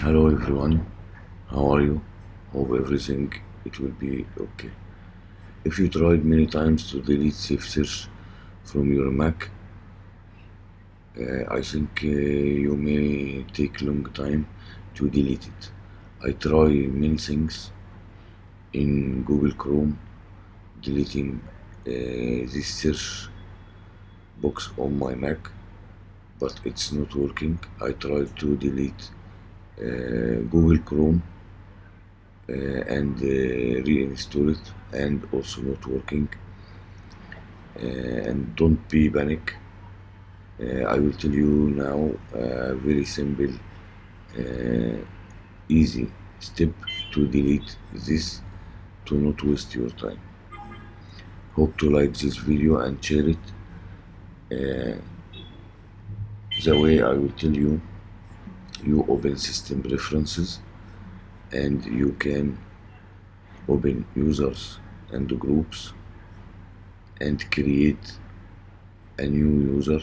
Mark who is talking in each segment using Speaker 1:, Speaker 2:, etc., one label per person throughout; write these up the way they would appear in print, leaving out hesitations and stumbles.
Speaker 1: Hello everyone, how are you? Hope everything it will be okay. If you tried many times to delete safesearch from your Mac, I think you may take long time to delete it. I try many things in Google Chrome, deleting this search box on my Mac, but it's not working. I tried to delete Google Chrome and reinstall it and also not working. And don't be panic. I will tell you now very simple, easy step to delete this to not waste your time. Hope to like this video and share it. The way I will tell you, you open system preferences and you can open users and groups and create a new user.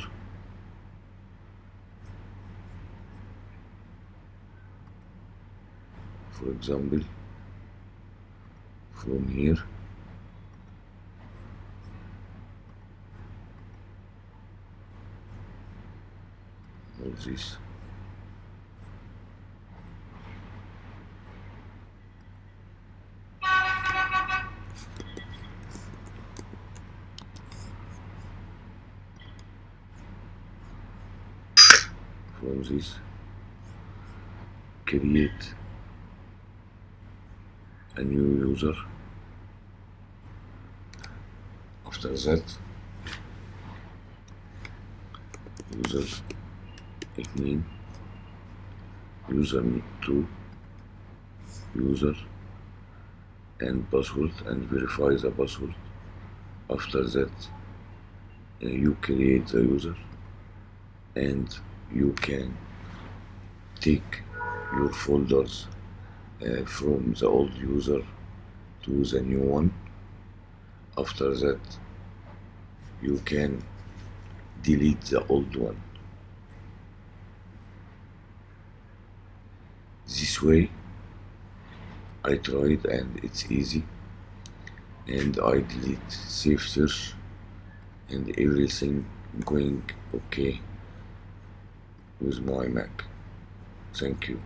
Speaker 1: For example, from here, all this. From this, create a new user. After that, user name, user 2, user and password, and verify the password. After that, you create the user and you can take your folders from the old user to the new one. After that, you can delete the old one. This way I tried and it's easy, and I delete safe search and everything going okay with my Mac. Thank you.